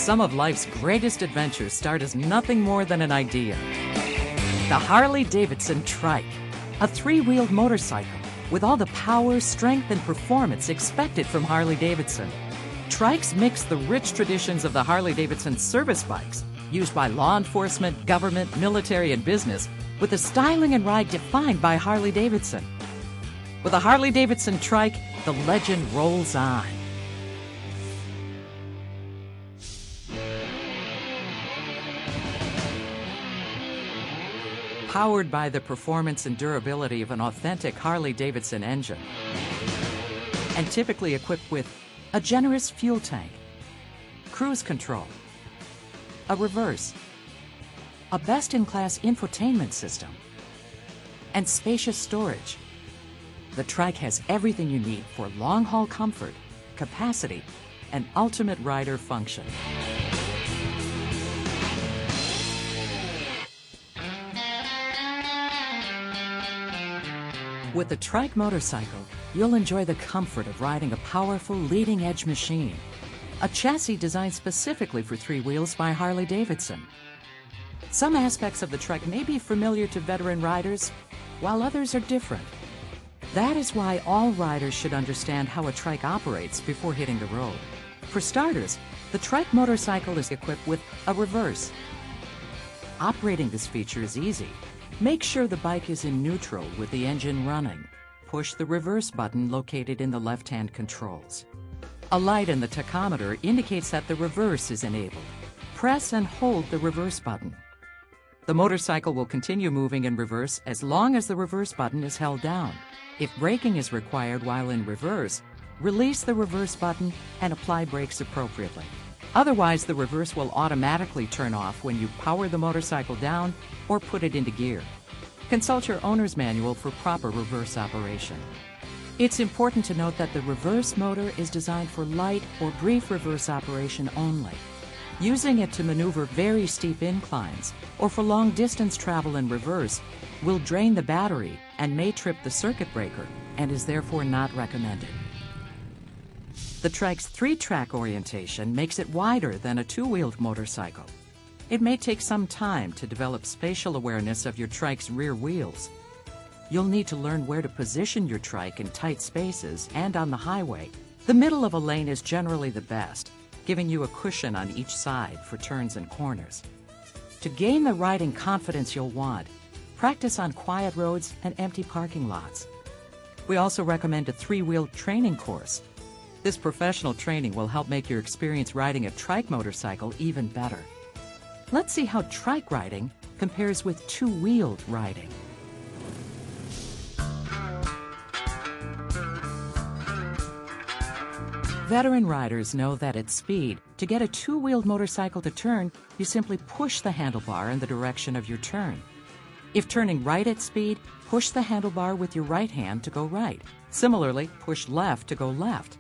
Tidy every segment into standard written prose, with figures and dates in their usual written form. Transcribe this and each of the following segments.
Some of life's greatest adventures start as nothing more than an idea. The Harley-Davidson Trike, a three-wheeled motorcycle with all the power, strength, and performance expected from Harley-Davidson. Trikes mix the rich traditions of the Harley-Davidson service bikes, used by law enforcement, government, military, and business, with the styling and ride defined by Harley-Davidson. With a Harley-Davidson Trike, the legend rolls on. Powered by the performance and durability of an authentic Harley-Davidson engine, and typically equipped with a generous fuel tank, cruise control, a reverse, a best-in-class infotainment system, and spacious storage. The Trike has everything you need for long-haul comfort, capacity, and ultimate rider function. With the Trike motorcycle, you'll enjoy the comfort of riding a powerful leading-edge machine, a chassis designed specifically for three wheels by Harley-Davidson. Some aspects of the Trike may be familiar to veteran riders, while others are different. That is why all riders should understand how a Trike operates before hitting the road. For starters, the Trike motorcycle is equipped with a reverse. Operating this feature is easy. Make sure the bike is in neutral with the engine running. Push the reverse button located in the left-hand controls. A light in the tachometer indicates that the reverse is enabled. Press and hold the reverse button. The motorcycle will continue moving in reverse as long as the reverse button is held down. If braking is required while in reverse, release the reverse button and apply brakes appropriately. Otherwise, the reverse will automatically turn off when you power the motorcycle down or put it into gear. Consult your owner's manual for proper reverse operation. It's important to note that the reverse motor is designed for light or brief reverse operation only. Using it to maneuver very steep inclines or for long-distance travel in reverse will drain the battery and may trip the circuit breaker and is therefore not recommended. The Trike's three-track orientation makes it wider than a two-wheeled motorcycle. It may take some time to develop spatial awareness of your Trike's rear wheels. You'll need to learn where to position your Trike in tight spaces and on the highway. The middle of a lane is generally the best, giving you a cushion on each side for turns and corners. To gain the riding confidence you'll want, practice on quiet roads and empty parking lots. We also recommend a three-wheel training course. This professional training will help make your experience riding a Trike motorcycle even better. Let's see how Trike riding compares with two-wheeled riding. Veteran riders know that at speed, to get a two-wheeled motorcycle to turn, you simply push the handlebar in the direction of your turn. If turning right at speed, push the handlebar with your right hand to go right. Similarly, push left to go left.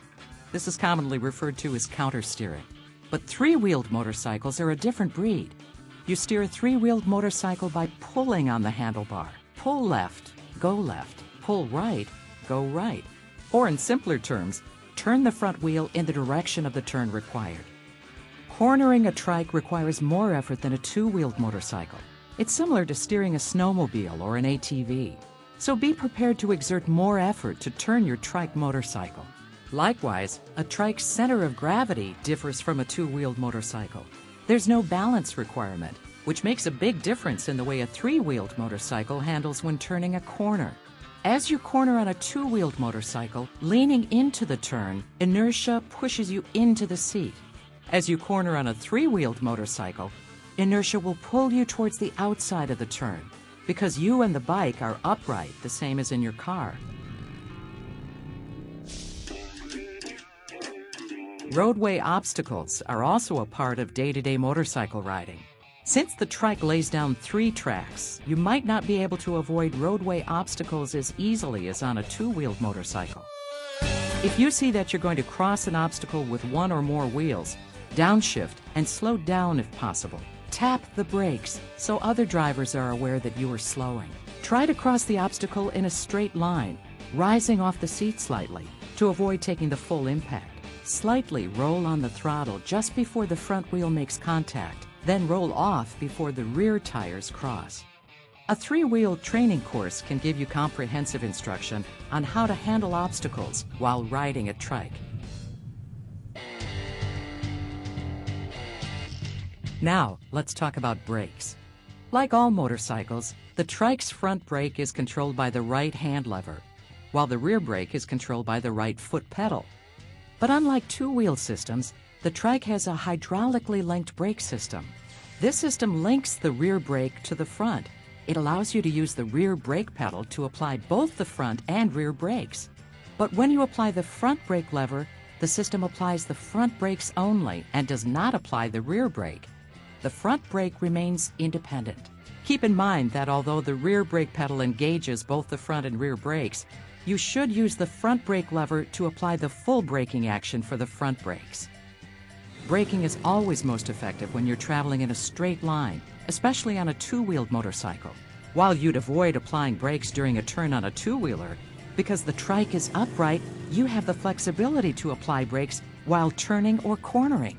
This is commonly referred to as counter-steering. But three-wheeled motorcycles are a different breed. You steer a three-wheeled motorcycle by pulling on the handlebar. Pull left, go left. Pull right, go right. Or in simpler terms, turn the front wheel in the direction of the turn required. Cornering a Trike requires more effort than a two-wheeled motorcycle. It's similar to steering a snowmobile or an ATV. So be prepared to exert more effort to turn your Trike motorcycle. Likewise, a Trike's center of gravity differs from a two-wheeled motorcycle. There's no balance requirement, which makes a big difference in the way a three-wheeled motorcycle handles when turning a corner. As you corner on a two-wheeled motorcycle, leaning into the turn, inertia pushes you into the seat. As you corner on a three-wheeled motorcycle, inertia will pull you towards the outside of the turn, because you and the bike are upright, the same as in your car. Roadway obstacles are also a part of day-to-day motorcycle riding. Since the Trike lays down three tracks, you might not be able to avoid roadway obstacles as easily as on a two-wheeled motorcycle. If you see that you're going to cross an obstacle with one or more wheels, downshift and slow down if possible. Tap the brakes so other drivers are aware that you are slowing. Try to cross the obstacle in a straight line, rising off the seat slightly to avoid taking the full impact. Slightly roll on the throttle just before the front wheel makes contact, then roll off before the rear tires cross. A three-wheel training course can give you comprehensive instruction on how to handle obstacles while riding a trike. Now, let's talk about brakes. Like all motorcycles, the trike's front brake is controlled by the right hand lever, while the rear brake is controlled by the right foot pedal. But unlike two-wheel systems, the trike has a hydraulically linked brake system. This system links the rear brake to the front. It allows you to use the rear brake pedal to apply both the front and rear brakes. But when you apply the front brake lever, the system applies the front brakes only and does not apply the rear brake. The front brake remains independent. Keep in mind that although the rear brake pedal engages both the front and rear brakes, you should use the front brake lever to apply the full braking action for the front brakes. Braking is always most effective when you're traveling in a straight line, especially on a two-wheeled motorcycle. While you'd avoid applying brakes during a turn on a two-wheeler, because the trike is upright, you have the flexibility to apply brakes while turning or cornering.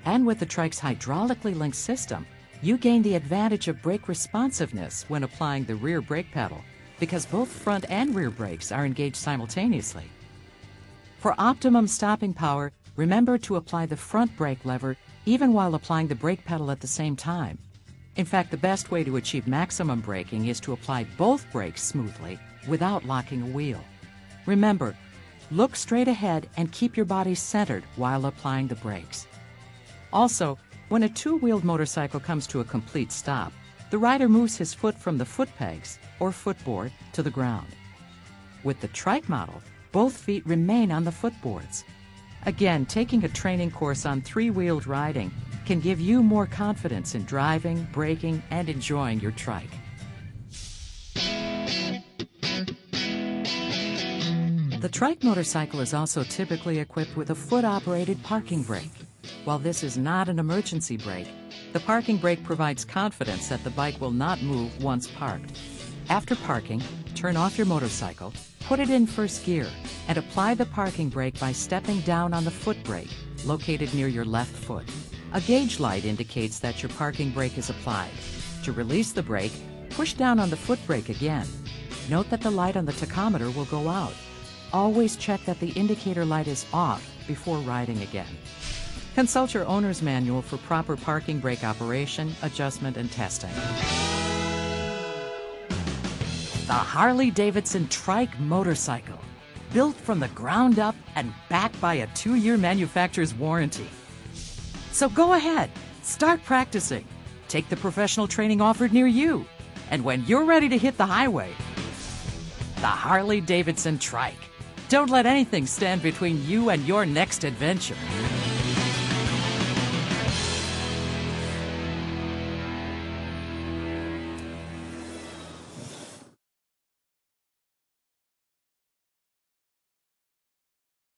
And with the trike's hydraulically linked system, you gain the advantage of brake responsiveness when applying the rear brake pedal, because both front and rear brakes are engaged simultaneously. For optimum stopping power, remember to apply the front brake lever even while applying the brake pedal at the same time. In fact, the best way to achieve maximum braking is to apply both brakes smoothly without locking a wheel. Remember, look straight ahead and keep your body centered while applying the brakes. Also, when a two-wheeled motorcycle comes to a complete stop, the rider moves his foot from the foot pegs or footboard to the ground. With the trike model, both feet remain on the footboards. Again, taking a training course on three-wheeled riding can give you more confidence in driving, braking, and enjoying your trike. The trike motorcycle is also typically equipped with a foot-operated parking brake. While this is not an emergency brake, the parking brake provides confidence that the bike will not move once parked. After parking, turn off your motorcycle, put it in first gear, and apply the parking brake by stepping down on the foot brake, located near your left foot. A gauge light indicates that your parking brake is applied. To release the brake, push down on the foot brake again. Note that the light on the tachometer will go out. Always check that the indicator light is off before riding again. Consult your owner's manual for proper parking brake operation, adjustment, and testing. The Harley-Davidson Trike motorcycle, built from the ground up and backed by a 2-year manufacturer's warranty. So go ahead, start practicing, take the professional training offered near you, and when you're ready to hit the highway, the Harley-Davidson Trike. Don't let anything stand between you and your next adventure.